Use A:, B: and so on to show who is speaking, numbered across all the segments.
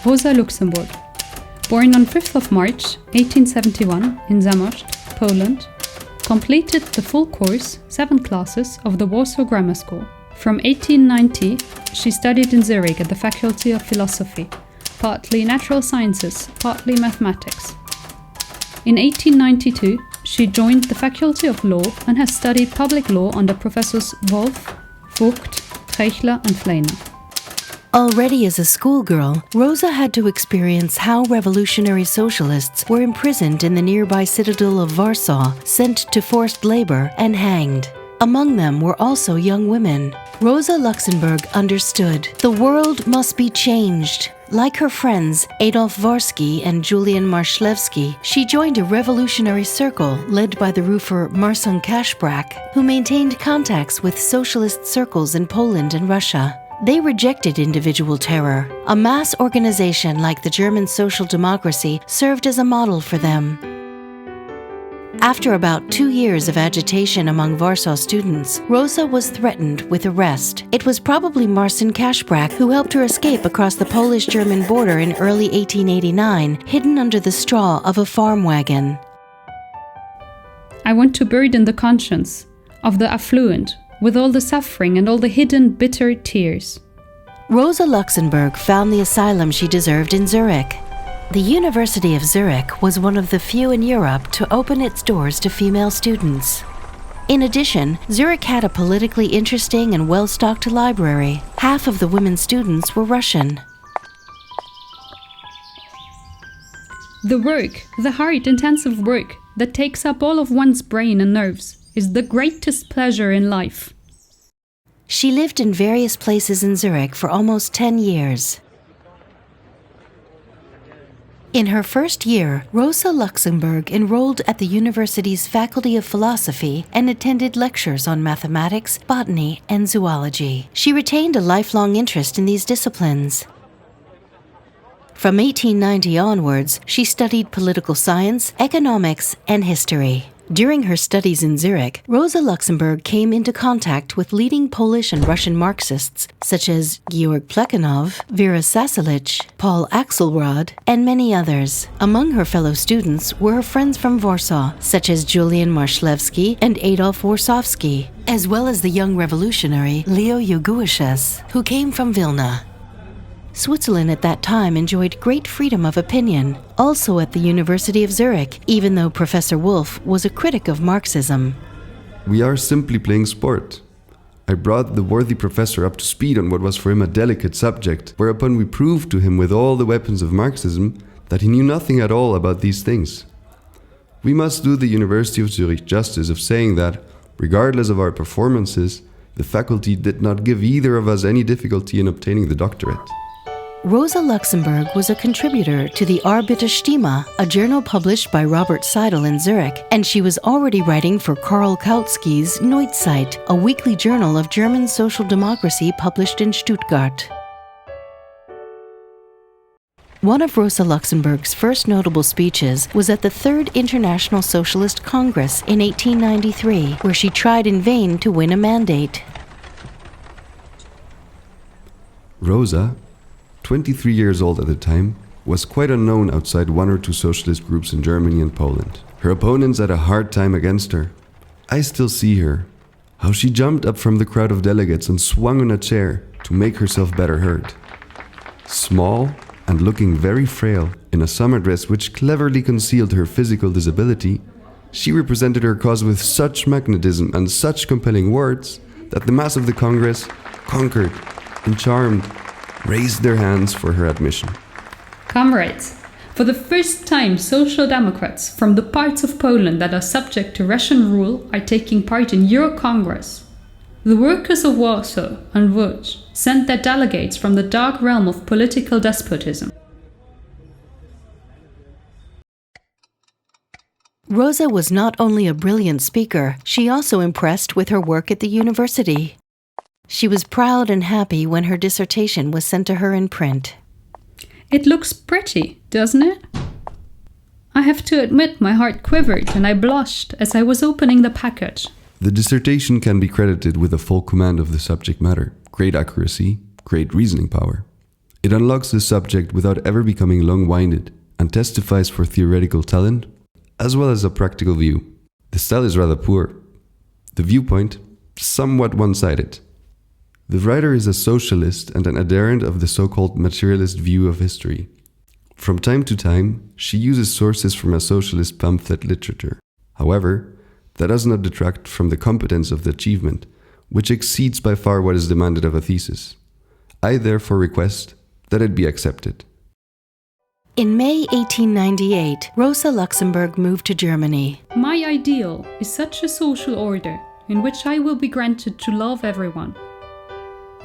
A: Rosa-Luxemburg. Born on 5th of March 1871 in Zamość, Poland, completed the full course, 7 classes, of the Warsaw Grammar School. From 1890, she studied in Zurich at the Faculty of Philosophy, partly natural sciences, partly mathematics. In 1892, she joined the Faculty of Law and has studied public law under Professors Wolf, Vogt, Trechler and Fleiner.
B: Already as a schoolgirl, Rosa had to experience how revolutionary socialists were imprisoned in the nearby citadel of Warsaw, sent to forced labor, and hanged. Among them were also young women. Rosa Luxemburg understood the world must be changed. Like her friends Adolf Varsky and Julian Marszlewski, she joined a revolutionary circle led by the roofer Marcin Kaszprak, who maintained contacts with socialist circles in Poland and Russia. They rejected individual terror. A mass organization like the German Social Democracy served as a model for them. After about 2 years of agitation among Warsaw students, Rosa was threatened with arrest. It was probably Marcin Kaszprak who helped her escape across the Polish-German border in early 1889, hidden under the straw of a farm wagon.
A: I want to burden the conscience of the affluent with all the suffering and all the hidden bitter tears.
B: Rosa Luxemburg found the asylum she deserved in Zurich. The University of Zurich was one of the few in Europe to open its doors to female students. In addition, Zurich had a politically interesting and well-stocked library. Half of the women students were Russian.
A: The work, the hard-intensive work that takes up all of one's brain and nerves, is the greatest pleasure in life.
B: She lived in various places in Zurich for almost 10 years. In her first year, Rosa Luxemburg enrolled at the university's Faculty of Philosophy and attended lectures on mathematics, botany, and zoology. She retained a lifelong interest in these disciplines. From 1890 onwards, she studied political science, economics, and history. During her studies in Zurich, Rosa Luxemburg came into contact with leading Polish and Russian Marxists such as Georg Plekhanov, Vera Sasselich, Paul Axelrod, and many others. Among her fellow students were her friends from Warsaw, such as Julian Marszlewski and Adolf Warszawski, as well as the young revolutionary Leo Jugushas, who came from Vilna. Switzerland at that time enjoyed great freedom of opinion, also at the University of Zurich, even though Professor Wolf was a critic of Marxism.
C: We are simply playing sport. I brought the worthy professor up to speed on what was for him a delicate subject, whereupon we proved to him with all the weapons of Marxism that he knew nothing at all about these things. We must do the University of Zurich justice of saying that, regardless of our performances, the faculty did not give either of us any difficulty in obtaining the doctorate.
B: Rosa Luxemburg was a contributor to the Arbeiter Stimme, a journal published by Robert Seidel in Zurich, and she was already writing for Karl Kautsky's Neuzeit, a weekly journal of German social democracy published in Stuttgart. One of Rosa Luxemburg's first notable speeches was at the Third International Socialist Congress in 1893, where she tried in vain to win a mandate.
C: Rosa, 23 years old at the time, was quite unknown outside 1 or 2 socialist groups in Germany and Poland. Her opponents had a hard time against her. I still see her, how she jumped up from the crowd of delegates and swung on a chair to make herself better heard. Small and looking very frail in a summer dress which cleverly concealed her physical disability, she represented her cause with such magnetism and such compelling words that the mass of the Congress, conquered and charmed, raised their hands for her admission.
A: Comrades, for the first time Social Democrats from the parts of Poland that are subject to Russian rule are taking part in your Congress. The workers of Warsaw and Łódź sent their delegates from the dark realm of political despotism.
B: Rosa was not only a brilliant speaker, she also impressed with her work at the university. She was proud and happy when her dissertation was sent to her in print.
A: It looks pretty, doesn't it? I have to admit my heart quivered and I blushed as I was opening the package.
C: The dissertation can be credited with a full command of the subject matter, great accuracy, great reasoning power. It unlocks the subject without ever becoming long-winded and testifies for theoretical talent as well as a practical view. The style is rather poor. The viewpoint, somewhat one-sided. The writer is a socialist and an adherent of the so-called materialist view of history. From time to time, she uses sources from a socialist pamphlet literature. However, that does not detract from the competence of the achievement, which exceeds by far what is demanded of a thesis. I therefore request that it be accepted.
B: In May 1898, Rosa Luxemburg moved to Germany.
A: My ideal is such a social order in which I will be granted to love everyone.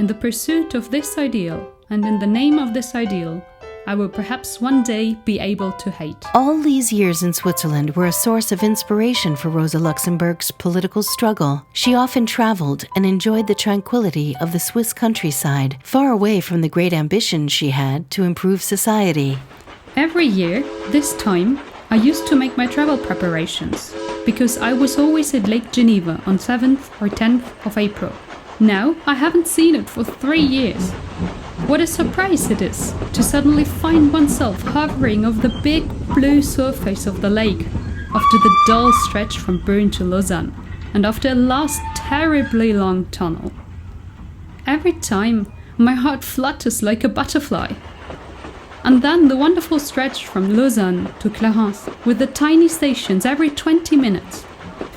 A: In the pursuit of this ideal, and in the name of this ideal, I will perhaps one day be able to hate.
B: All these years in Switzerland were a source of inspiration for Rosa Luxemburg's political struggle. She often traveled and enjoyed the tranquility of the Swiss countryside, far away from the great ambitions she had to improve society.
A: Every year, this time, I used to make my travel preparations, because I was always at Lake Geneva on 7th or 10th of April. Now, I haven't seen it for 3 years. What a surprise it is to suddenly find oneself hovering over the big blue surface of the lake, after the dull stretch from Bern to Lausanne, and after a last terribly long tunnel. Every time, my heart flutters like a butterfly. And then the wonderful stretch from Lausanne to Clarens, with the tiny stations every 20 minutes.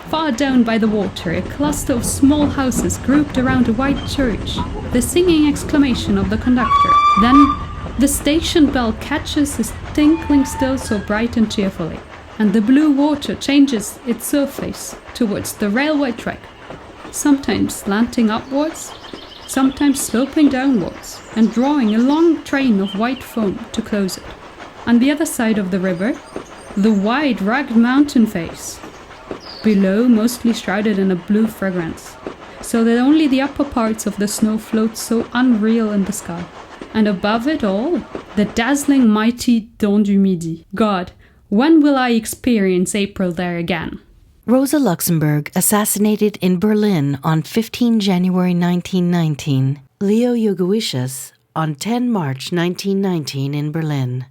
A: Far down by the water, a cluster of small houses grouped around a white church, the singing exclamation of the conductor. Then the station bell catches his tinkling still so bright and cheerfully, and the blue water changes its surface towards the railway track, sometimes slanting upwards, sometimes sloping downwards, and drawing a long train of white foam to close it. On the other side of the river, the wide, rugged mountain face. Below, mostly shrouded in a blue fragrance, so that only the upper parts of the snow float so unreal in the sky. And above it all, the dazzling mighty Dent du Midi. God, when will I experience April there again?
B: Rosa Luxemburg assassinated in Berlin on 15 January 1919. Leo Jogowiszczys on 10 March 1919 in Berlin.